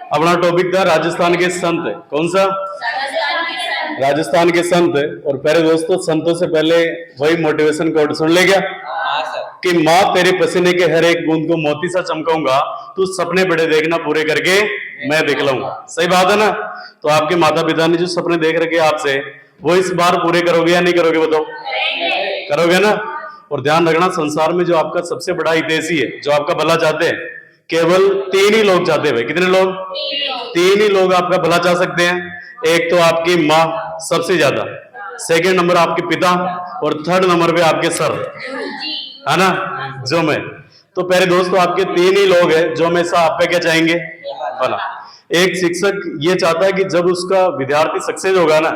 अपना टॉपिक था राजस्थान के संत। कौन सा? राजस्थान के संत। और प्यारे दोस्तों, संतों से पहले वही मोटिवेशन कोड सुन ले क्या कि माँ तेरे पसीने के हर एक बूंद को मोती सा चमकाऊंगा, तू सपने बड़े देखना पूरे करके मैं दिखलाऊंगा। सही बात है ना? तो आपके माता पिता ने जो सपने देख रखे आपसे, वो इस बार पूरे करोगे या नहीं करोगे? बताओ, करोगे ना? और ध्यान रखना, संसार में जो आपका सबसे बड़ा हितैषी है, जो आपका भला चाहते हैं, केवल 3 ही लोग चाहते हैं। भाई कितने लोग? 3 ही लोग आपका भला चाह सकते हैं। एक तो आपकी माँ सबसे ज्यादा, सेकंड नंबर आपके पिता, और थर्ड नंबर पे आपके सर, है ना, जो मैं। तो प्यारे दोस्तों, आपके 3 ही लोग हैं जो हमेशा आप पे क्या चाहेंगे? भला। एक शिक्षक ये चाहता है कि जब उसका विद्यार्थी सक्सेस होगा ना,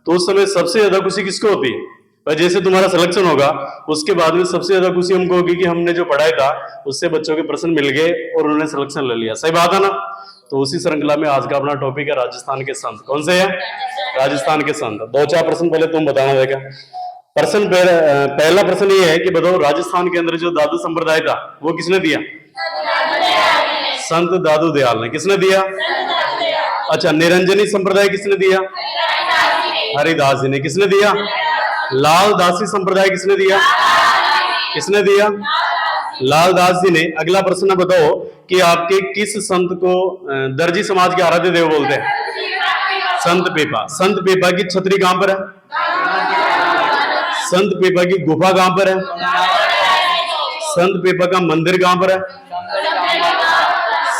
तो उस समय सबसे ज्यादा खुशी किसको होती है? और जैसे तुम्हारा सिलेक्शन होगा, उसके बाद में सबसे ज्यादा खुशी हमको होगी कि हमने जो पढ़ाया था उससे बच्चों के प्रश्न मिल गए और उन्होंने सिलेक्शन ले लिया। सही बात है ना? तो उसी श्रृंखला में आज का अपना टॉपिक है राजस्थान के संत। कौन से है? राजस्थान के संत। 2-4 प्रश्न पहले तुम बताना देगा। पहला प्रश्न ये है कि बताओ, राजस्थान के अंदर जो दादू संप्रदाय था वो किसने दिया? संत दादू दयाल ने। किसने दिया? अच्छा, निरंजनी संप्रदाय किसने दिया? हरिदास जी ने। किसने दिया? लाल दासी संप्रदाय किसने दिया? किसने दिया? लाल दास जी ने। अगला प्रश्न बताओ कि आपके किस संत को दर्जी समाज के आराध्य देव बोलते हैं? संत पेपा। संत पेपा की छतरी कहां पर है? संत पेपा की गुफा कहां पर है? संत पेपा का मंदिर कहां पर है?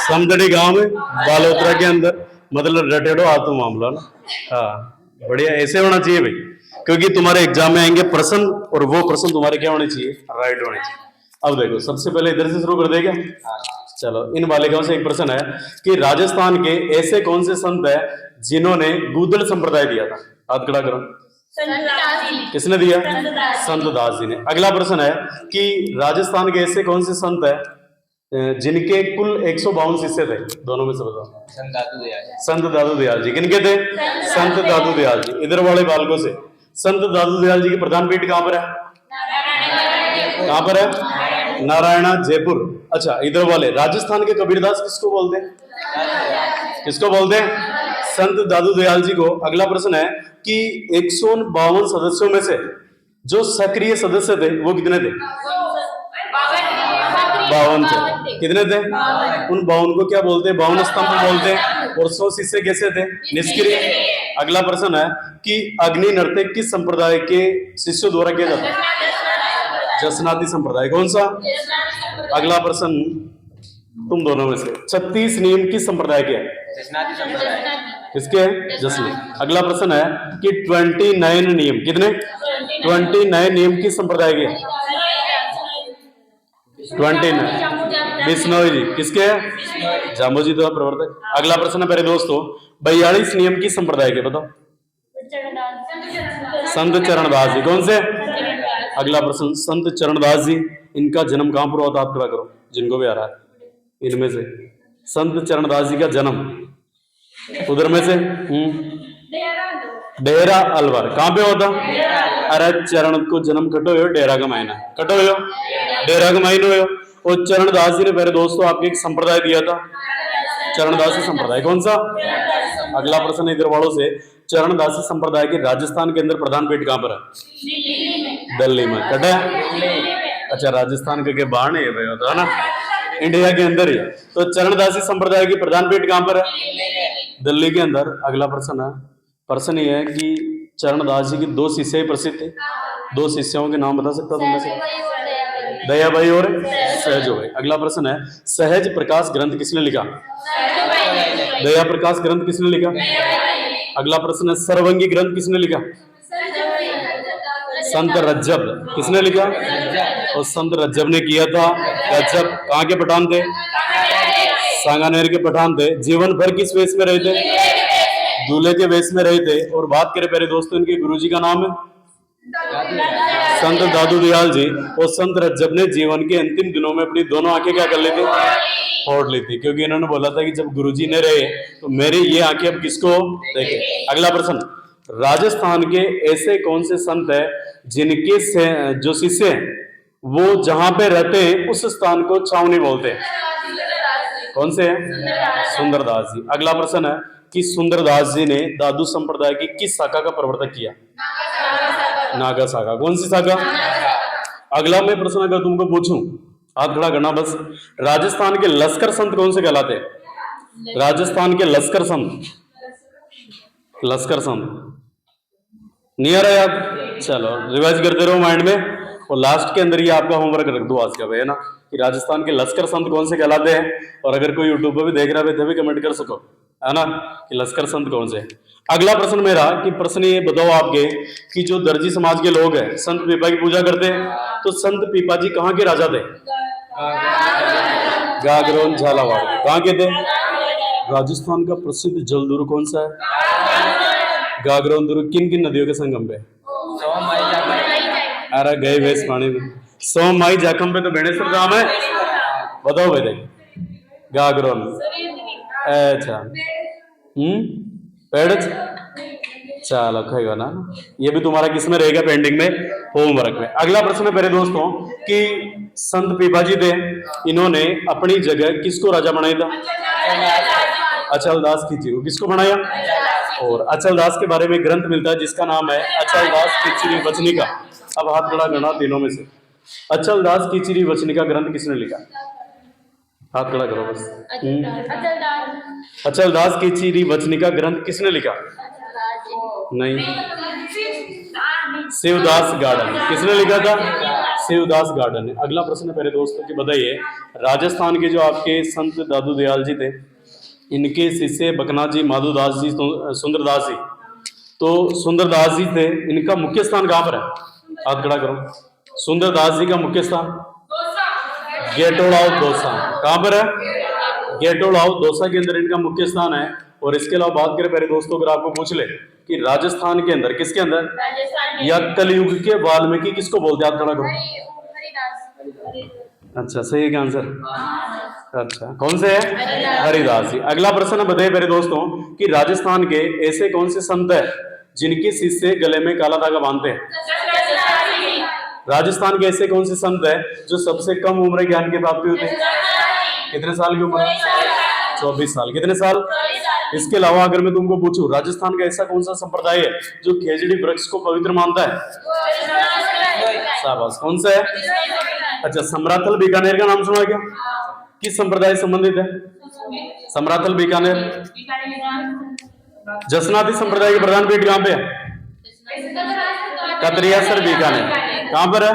समदड़ी गांव में, बालोतरा के अंदर। मतलब रटेड़ो आतो मामला ना। हाँ, बढ़िया। ऐसे होना चाहिए भाई, क्योंकि तुम्हारे एग्जाम में आएंगे प्रश्न, और वो प्रश्न तुम्हारे क्या होने चाहिए? राइट होने चाहिए। अब देखो, सबसे पहले इधर से शुरू कर देगा। चलो, इन बालिकाओं से एक प्रश्न है कि राजस्थान के ऐसे कौन से संत है जिन्होंने गूदड़ संप्रदाय दिया था? हाथ खड़ा करो। किसने दिया? संत दास जी ने। अगला प्रश्न है कि राजस्थान के ऐसे कौन से संत है जिनके कुल 152 शिष्य थे? दोनों में से बताओ। संत दादू दयाल जी। किनके थे? संत दादू दयाल जी। इधर वाले बालकों से, संत दादू दयाल जी की प्रधान पीठ कहां पर है? कहां पर है? नारायणा, जयपुर। अच्छा, इधर वाले राजस्थान के कबीरदास किसको बोलते हैं? किसको बोलते हैं? संत दादू दयाल जी को। अगला प्रश्न है कि 152 सदस्यों में से जो सक्रिय सदस्य थे वो कितने थे? 52 थे। कितने थे? उन 52 को क्या बोलते हैं? 52 स्तंभ बोलते हैं। और 100 शिष्य कैसे थे? निष्क्रिय। अगला प्रश्न है कि अग्नि नृत्य किस संप्रदाय के शिष्यों द्वारा किया जाता है? जसनाती संप्रदाय। कौन सा? अगला प्रश्न तुम दोनों में से, 36 नियम किस संप्रदाय के? जसनाती संप्रदाय। किसके? जसनी। अगला प्रश्न है कि 29 नियम, कितने? 29 नियम किस संप्रदाय के? 29 बिश्नोई जी। किसके? जाम्बू जी तो प्रवर्तक। अगला प्रश्न है मेरे दोस्तों, 42 नियम किस संप्रदाय के? बताओ। संत चरणदास जी। कौन से? अगला प्रश्न, संत चरणदास जी, इनका जन्म कहां पर हुआ था? हाथ खड़ा करो जिनको भी आ रहा है इनमें से। संत चरणदास जी का जन्म उधर में से डेरा अलवर। कहां पे होता? अरे चरण को जन्म कटो हो डेरा का महीना, कटो हो डेरा का महीना हो। और चरणदास जी ने मेरे दोस्तों आपके एक संप्रदाय दिया था, चरणदासी संप्रदाय। कौन सा? अगला प्रश्न इधर वालों से, चरणदासी संप्रदाय के राजस्थान के अंदर प्रधान पीठ कहां पर है? दिल्ली में। कटे? अच्छा, राजस्थान के बाहर नहीं है ना, इंडिया के अंदर ही। तो चरणदासी संप्रदाय की प्रधान पीठ कहां पर है? दिल्ली के अंदर। अगला प्रश्न है, प्रश्न ये है कि चरणदास जी की 2 शिष्य प्रसिद्ध थे। 2 शिष्यों के नाम बता सकता तुम में से? दया भाई और सहज भाई। अगला प्रश्न है, सहज प्रकाश ग्रंथ किसने लिखा? दया प्रकाश ग्रंथ किसने लिखा? अगला प्रश्न है, सर्वंगी ग्रंथ किसने लिखा? संत रज्जब। किसने लिखा? और संत रज्जब ने किया था। रज्जब कहाँ के पठान थे? सांगानेर के पठान थे। जीवन भर किस वेश में रहे थे? दूल्हे के वेश में रहे थे। और बात करें प्यारे दोस्तों, इनके गुरुजी का नाम है संत दादू दयाल जी। और संत रज्जब ने जीवन के अंतिम दिनों में अपनी दोनों आंखें क्या कर ली थी? फोड़ ली थी, क्योंकि इन्होंने बोला था कि जब गुरुजी ने रहे तो मेरी ये आंखें अब किसको देखे। अगला प्रश्न, राजस्थान के ऐसे कौन से संत है जिनके जो शिष्य हैं वो जहां पे रहते हैं उस स्थान को छावनी बोलते हैं? कौन से हैं? सुंदरदास जी। अगला प्रश्न है कि सुंदरदास जी ने दादू संप्रदाय की किस शाखा का प्रवर्तन किया? नागा शाखा। कौन सी शाखा? अगला मैं प्रश्न अगर तुमको पूछूं, हाथ खड़ा करना बस। राजस्थान के लश्कर संत कौन से कहलाते हैं? राजस्थान के लश्कर संत, लश्कर संत नहीं आ रहा याद? चलो रिवाइज करते रहो माइंड में, और लास्ट के अंदर ये आपका होमवर्क रख दो आज का भाई, है ना, कि राजस्थान के लश्कर संत कौन से कहलाते हैं। और अगर कोई यूट्यूब पर भी देख रहा है तभी कमेंट कर सको, है ना, कि लश्कर संत कौन से। अगला प्रश्न मेरा कि प्रश्न ये बताओ आपके कि जो दर्जी समाज के लोग हैं संत पीपा की पूजा करते हैं, तो संत पीपा जी कहाँ के राजा थे? गागरोन झालावाड़। कहाँ के थे? राजस्थान का प्रसिद्ध जल दुर्ग कौन सा है? गागरोन दुर्ग। किन किन नदियों के संगम पे? अरे गए वेस पानी में। सोम माई जाखम पे तो बेणेश्वर धाम है, बताओ भाई। गागरोन। अच्छा पेड़। चलो खाएगा ना, ये भी तुम्हारा किस में रहेगा? पेंडिंग में, होमवर्क में। अगला प्रश्न है मेरे दोस्तों कि संत पीपा जी थे, इन्होंने अपनी जगह किसको राजा बनाया था? अचलदास खिचरी को। किसको बनाया? और अचलदास के बारे में ग्रंथ मिलता है जिसका नाम है अचलदास खिचरी वचनिका। अब हाथ खड़ा करना तीनों में से। अचलदास खिचरी वचनिका ग्रंथ किसने लिखा? हाथ खड़ा करो बस। अचलदास खिचरी वचनिका ग्रंथ किसने लिखा? नहीं, शिवदास गार्डन। किसने लिखा था? शिवदास गार्डन ने। अगला प्रश्न मेरे दोस्तों की बताइए, राजस्थान के जो आपके संत दादू दयाल जी थे, इनके शिष्य बकनाथ जी, माधोदास जी, सुंदरदास जी, तो सुंदरदास जी थे, इनका मुख्य स्थान कहाँ पर है? हाथ खड़ा करो। सुंदरदास जी का मुख्य स्थान गेटोड़ाव दौसा। कहाँ पर है? गेटोड़ाव दौसा के अंदर इनका मुख्य स्थान है। और इसके अलावा बात करें मेरे दोस्तों, अगर आपको पूछ ले कि राजस्थान के अंदर, किसके अंदर, या कलयुग के वाल्मीकि किसको बोलते हैं? हाथ खड़ा करो। अच्छा सही का आंसर। अच्छा कौन से है? हरिदास जी। अगला प्रश्न बताइए मेरे दोस्तों कि राजस्थान के ऐसे कौन से संत है जिनके शिष्य गले में काला धागा बांधते हैं? राजस्थान के ऐसे कौन से संत है जो सबसे कम उम्र ज्ञान की प्राप्ति होती है? कितने साल की उम्र? 24 साल। कितने साल? इसके अलावा अगर मैं तुमको पूछूं, राजस्थान का ऐसा कौन सा संप्रदाय है जो खेजड़ी वृक्ष को पवित्र मानता है? शाबाश। कौन सा है? अच्छा, समराथल बीकानेर का नाम सुना क्या? किस संप्रदाय से संबंधित है समराथल बीकानेर? जसनाती संप्रदाय के प्रधान पीठ कहाँ पे है? कतरियासर बीकानेर। कहाँ पर है?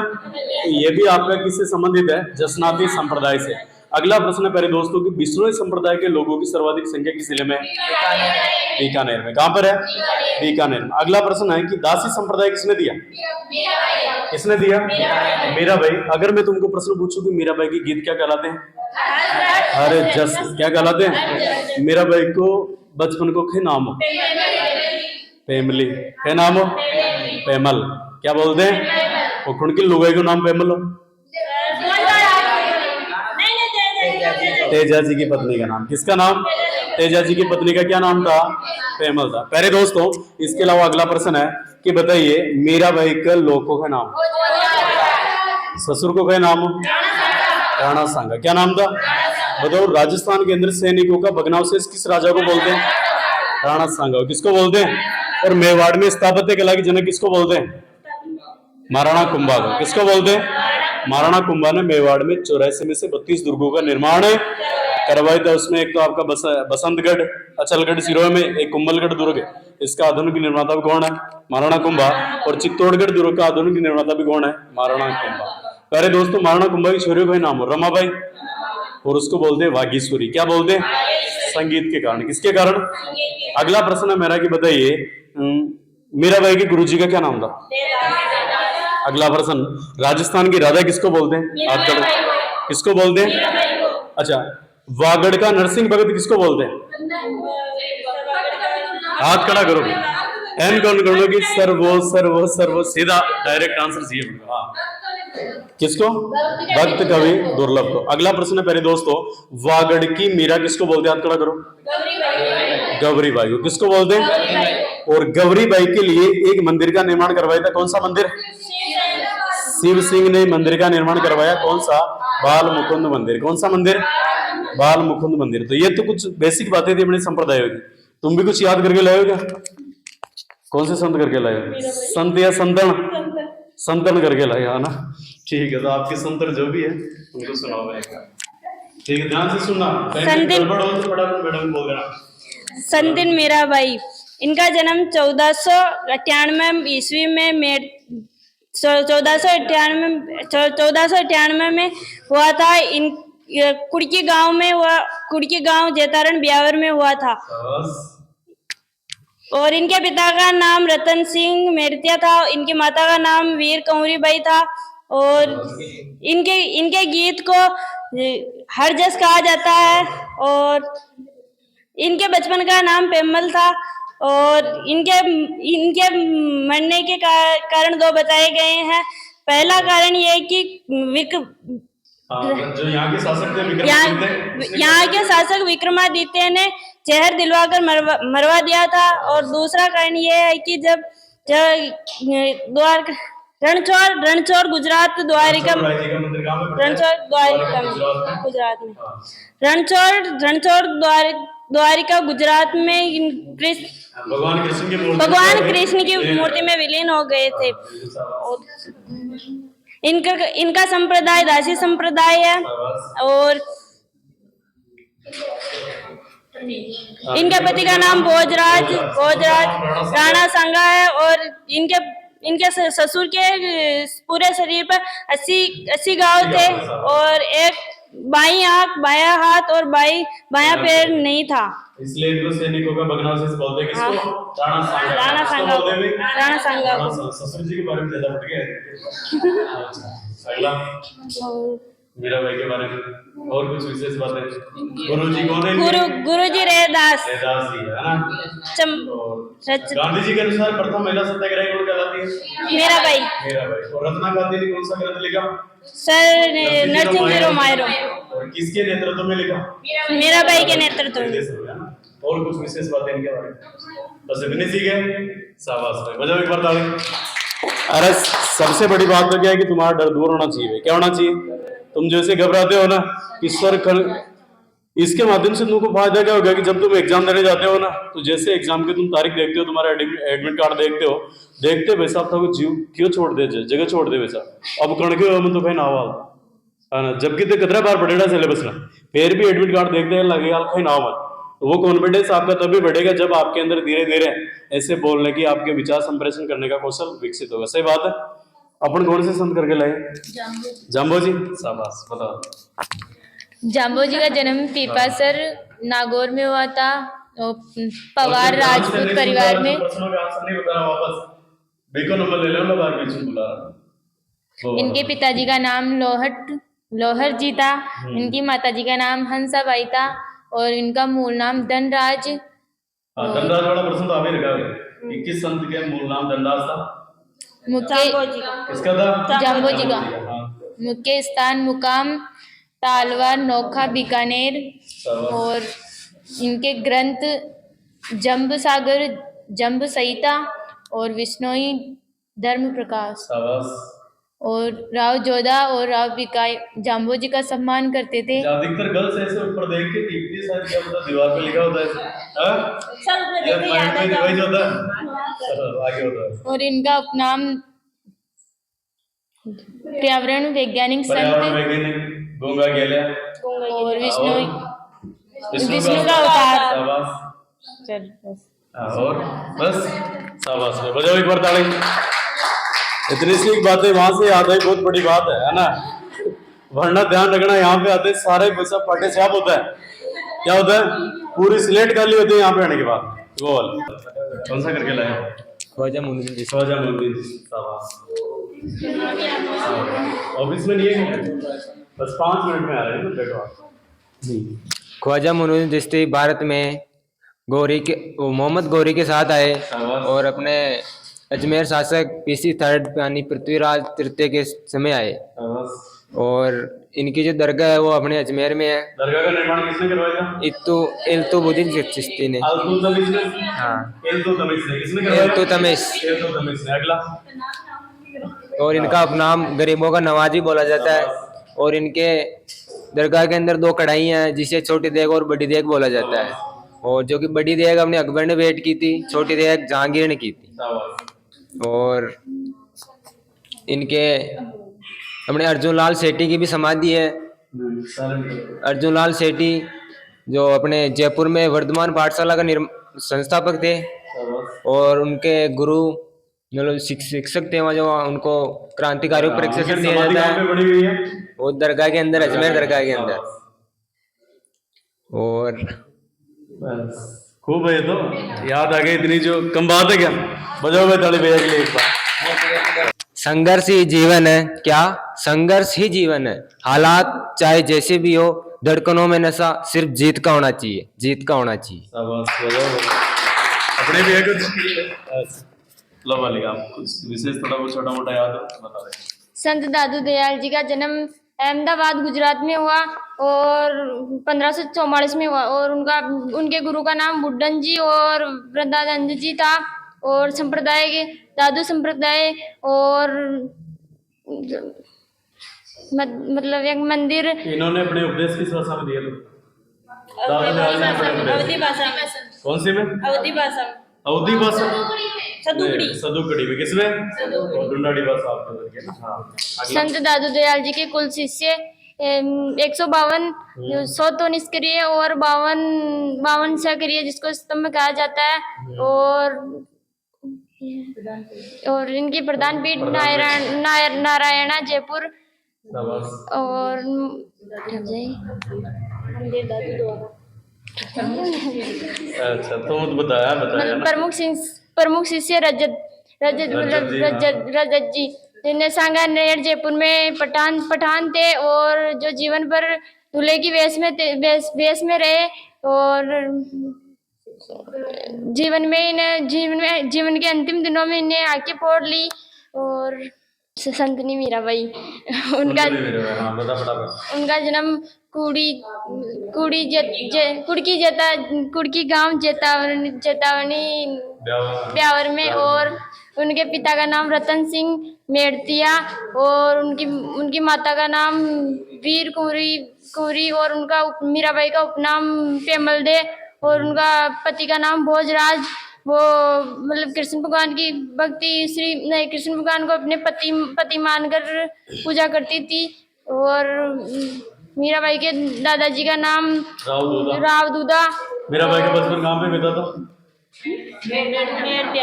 ये भी आपका किससे संबंधित है? जसनाती संप्रदाय से। अगला प्रश्न है मेरे दोस्तों कि बिश्नोई संप्रदाय के लोगों की सर्वाधिक संख्या किस जिले में? बीकानेर में। कहाँ पर है? बीकानेर में। अगला प्रश्न है कि दासी संप्रदाय किसने दिया? किसने दिया? मीराबाई। अगर मैं तुमको प्रश्न पूछूं कि मीराबाई के गीत क्या कहलाते हैं? अरे जस क्या कहलाते हैं? मीराबाई को बचपन को खे नाम हो पेमली, खे नाम हो पेमल। क्या बोलते हैं? और खुणकी लुगाई को नाम पेमल हो। तेजा जी की पत्नी का नाम, किसका नाम? तेजा जी की पत्नी का क्या नाम था? पेमल था। प्यारे दोस्तों, इसके अलावा अगला प्रश्न है कि बताइए मीराबाई का लोगों का नाम, ससुर को क्या नाम? राणा सांगा। क्या नाम था? बताओ। राजस्थान के अंदर सैनिकों का भग्नावशेष किस राजा को बोलते हैं? राणा सांगा। किसको बोलते हैं? और मेवाड़ में स्थापत्य कला की जनक किसको बोलते हैं? महाराणा कुंभा को। किसको बोलते हैं? महाराणा कुंभा ने मेवाड़ में 84 में से 32 दुर्गों का निर्माण करवाया था। उसमें एक तो आपका बसंतगढ़, अचलगढ़ सिरोही में, एक कुंभलगढ़ दुर्ग। इसका आधुनिक निर्माता भी कौन है? महाराणा कुंभा। और चित्तौड़गढ़ दुर्ग का आधुनिक निर्माता भी कौन है? महाराणा कुंभा। प्यारे दोस्तों, महाराणा कुंभा की छोरी का नाम रमाबाई, और उसको बोलते हैं वागीश्वरी। क्या बोलते हैं? संगीत के कारण। किसके कारण? अगला प्रश्न है मेरा कि बताइए मीराबाई के गुरुजी का क्या नाम था? अगला प्रश्न, राजस्थान की राधा किसको बोलते हैं? आप करो। किसको बोलते हैं? अच्छा, वागड़ का नरसिंह भगत किसको बोलते हैं? हाथ खड़ा करो। एन कौन करो कि सर्वो सर्वो सर्वो, सीधा डायरेक्ट आंसर चाहिए। हाँ, किसको? भक्त कवि दुर्लभ को। अगला प्रश्न है मेरे दोस्तों, वागड़ की मीरा किसको बोलते हैं? हाथ खड़ा करो। गौरी बाई को। किसको बोलते हैं? और गौरी बाई के लिए एक मंदिर का निर्माण करवाया था। कौन सा मंदिर? शिव सिंह ने मंदिर का निर्माण करवाया। कौन सा? बाल मुकुंद मंदिर। कौन सा मंदिर? बाल मुकुंद मंदिर। तो ये तो कुछ बेसिक बातें थी अपने संप्रदायों की। तुम भी कुछ याद करके लाए हो क्या? कौन से संत करके लाए हो? संत या संतन? संतन करके लाए है ना। ठीक है, तो आपके संतन जो भी है उनको सुनाओ एक बार। ठीक है, ध्यान से सुनना। गड़बड़ हो तो फटाफट मैडम बोल देना। संदिन मीराबाई, इनका जन्म 1498 ईस्वी में 1498 में हुआ था। इन कुड़की गांव में हुआ, कुड़की गांव जैतारण ब्यावर में हुआ था। और इनके पिता का नाम रतन सिंह मेरतिया था, इनकी माता का नाम वीर कंवरी बाई था। और इनके गीत को हरजस कहा जाता है। और इनके बचपन का नाम पेमल था। और इनके मरने के कारण दो बताए गए हैं। पहला कारण ये है कि जो यहाँ के शासक थे यहाँ के शासक विक्रमादित्य ने जहर दिलवाकर मरवा दिया था। और दूसरा कारण ये है कि जब रणछोड़ गुजरात द्वारिका गुजरात में रणछोड़ द्वारिका गुजरात में भगवान कृष्ण की मूर्ति में विलीन हो गए थे। इनका संप्रदाय दासी संप्रदाय है। और इनके पति का नाम भोजराज राणा संगा है। और इनके ससुर के पूरे शरीर पर 80 घाव थे। और एक बाई आंख, बाया हाथ और बाया पैर नहीं था। इसलिए इनको सैनिकों का भग्नावशेष बोलते हैं। किसको? राणा सांगा। ससुर जी के बारे में ज्यादा पढ़ गए। अगला मीराबाई के बारे में और कुछ विशेष बातें? गुरु जी कौन है? गुरु जी रैदास जी है ना। गांधी जी के अनुसार प्रथम महिला सत्याग्रही कौन कहलाती है? मीराबाई। और रत्ना गांधी ने कौन सा ग्रंथ लिखा? सर नरसिंह मायरो। और किसके नेतृत्व में लिखा? मीराबाई के नेतृत्व में। और कुछ विशेष बातें इनके बारे में? बस इतनी सी है। शाबाश भाई, बजाओ एक बार ताली। अरे सबसे बड़ी बात तो क्या है कि तुम्हारा डर दूर होना चाहिए। क्या होना चाहिए? तुम जैसे घबराते हो ना, ईश्वर इसके माध्यम से तुमको फायदा क्या होगा कि जब तुम एग्जाम देने जाते हो ना, तो जैसे एग्जाम की तुम तारीख देखते हो, तुम्हारा एडमिट कार्ड देखते वैसा अब तक जीव क्यों छोड़ दे, जगह छोड़ दे वैसा अब कण के तो कहीं ना है ना। जबकि तो कितना बार पढ़ेगा सिलेबस ना, फिर भी एडमिट कार्ड देखते लगेगा कहीं ना मत। तो वो कॉन्फिडेंस आपका तभी बढ़ेगा जब आपके अंदर धीरे धीरे ऐसे बोलने की, आपके विचार संप्रेषण करने का कौशल विकसित होगा। सही बात है। अपन कौन से संत करके लाए? जाम्बो जी। शाबाश, बताओ। जाम्बो जी का जन्म पीपासर नागौर में हुआ था, पवार राजपूत परिवार में। इनके पिताजी का नाम लोहर जी था। इनकी माताजी का नाम हंसाबाई था। और इनका मूल नाम धनराज। धनराज वाला प्रश्न तो आप ही रखा है। किस संत के मूल नाम धनराज था? किसका था? जाम्बो जी का। मुख्य स्थान मुकाम तालवार नोखा बीकानेर। और इनके ग्रंथ जंब सागर, जंब संहिता और विष्णोई धर्म प्रकाश। और राव जोधा और राव बिकाई जाम्बो जी का सम्मान करते थे। अधिकतर गर्ल्स ऐसे ऊपर देख के टिप्पणी साथ क्या होता है, दीवार पे लिखा होता है सब ये याद है वही होता है, आगे होता है। और इनका उपनाम पर्यावरण वैज्ञानिक संत गंगा गेले और विष्णु का अवतार। चल बस। और बस शाबाश, बजाओ एक बार ताली। इतनी सी बातें वहां से याद है, बहुत बड़ी बात है ना। वरना ध्यान रखना, यहाँ पे आते सारे पैसा पाटे से आप होता है। क्या होता है? पूरी स्लेट खाली होती है यहाँ पे आने के बाद। गोल कौन सा करके लाए? ख्वाजा मुइनुद्दीन। ऑफिस में नहीं है, बस 5 मिनट में आ रहे हैं। बैठो। ख्वाजा मुइनुद्दीन चिश्ती भारत में मोहम्मद गौरी के साथ आए और अपने अजमेर शासक पीसी थर्ड यानी पृथ्वीराज तृतीय के समय आए। और इनकी जो दरगाह है वो अपने अजमेर में है। दरगाह का निर्माण किसने करवाया? इल्तुतमिश चिश्ती ने। हाँ, इल्तुतमिश। अगला। और इनका उपनाम गरीबों का नवाजी बोला जाता है। और इनके दरगाह के अंदर 2 कढ़ाइयाँ हैं, जिसे छोटी देग और बड़ी देग बोला जाता है। और जो कि बड़ी देग अपने अकबर ने भेंट की थी, छोटी देग जहांगीर ने की थी। और इनके अपने अर्जुन लाल सेठी की भी समाधि है। अर्जुन लाल सेठी जो अपने जयपुर में वर्धमान पाठशाला का संस्थापक थे, और उनके गुरु मतलब शिक्षक थे वहाँ, जो उनको क्रांतिकारियों पर प्रशिक्षण दिया जाता है वो दरगाह के अंदर, अजमेर दरगाह के अंदर। और खूब है, तो याद आ गई इतनी, जो कम बात है क्या। बजाओ भाई ताली भैया के लिए एक बार। संघर्ष ही जीवन है, क्या संघर्ष ही जीवन है, हालात चाहे जैसे भी हो, धड़कनों में नशा सिर्फ जीत का होना चाहिए, जीत का होना चाहिए। शाबाश, बजाओ। अपने भी है कुछ लो वाली, आप कुछ विशेष थोड़ा बहुत छोटा मोटा याद हो बता दें। संत दादू दयाल जी का जन्म अहमदाबाद गुजरात में हुआ और 1544 में हुआ, और उनके गुरु का नाम बुड्ढन जी और वृंदानंद जी था। और संप्रदाय के दादू संप्रदाय, और मतलब एक मंदिर। इन्होंने अपने उपदेश किस भाषा में दिया था? अवधी भाषा में। कौन सी में? अवधी भाषा। अवधी भाषा, सदुकड़ी। सदुकड़ी में। किसमें? डुंडाड़ी भाषा आपने बताई ना। हाँ, संत दादू दयाल जी के कुल शिष्य 152, 100 तो निष्क्रिय और 52 सक्रिय, जिसको स्तंभ कहा जाता है। और इनकी प्रधान पीठ नारायणा जयपुर। और अच्छा, तो बताया ना। प्रमुख शिष्य रजत जी, जिन्हें सांगानेर जयपुर में पठान थे, और जो जीवन पर दूल्हे की वेश में रहे, और जीवन के अंतिम दिनों में इन्हें आके फोड़ ली। और संतनी मीराबाई, उनका जन्म कुड़की गांव चेतावनी ब्यावर में, और उनके पिता का नाम रतन सिंह मेड़तिया, और उनकी माता का नाम वीर कुंवरी, और उनका मीराबाई का उपनाम पेमल दे, और उनका पति का नाम भोजराज। वो मतलब कृष्ण भगवान की कृष्ण भगवान को अपने पति मानकर पूजा करती थी। और मीराबाई के दादाजी का नाम राव दूधा। मीराबाई का बचपन कहाँ पे बीता था?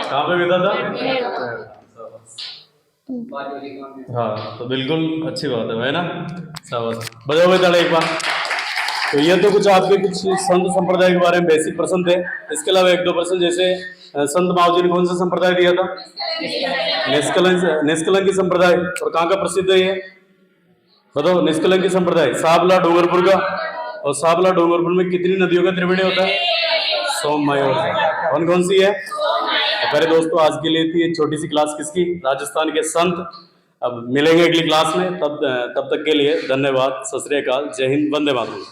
कहाँ पे बीता था? हाँ, तो बिल्कुल अच्छी बात है भाई ना। शाबाश, बजाओ भाई ताली एक बार। तो ये तो कुछ आपके कुछ संत संप्रदाय के बारे में बेसिक प्रश्न थे। इसके अलावा 1-2 प्रश्न, जैसे संत मावजी ने कौन सा संप्रदाय दिया था? निष्कलंकी संप्रदाय। और कहाँ का प्रसिद्ध है ये बताओ? निष्कलंकी संप्रदाय साबला डूंगरपुर का। और साबला डूंगरपुर में कितनी नदियों का त्रिवेणी होता है? सोममय। कौन कौन सी है? तो पहले दोस्तों, आज के लिए थी छोटी सी क्लास किसकी? राजस्थान के संत। अब मिलेंगे अगली क्लास में, तब तक के लिए धन्यवाद, सत श्री अकाल, जय हिंद, वंदे मातरम।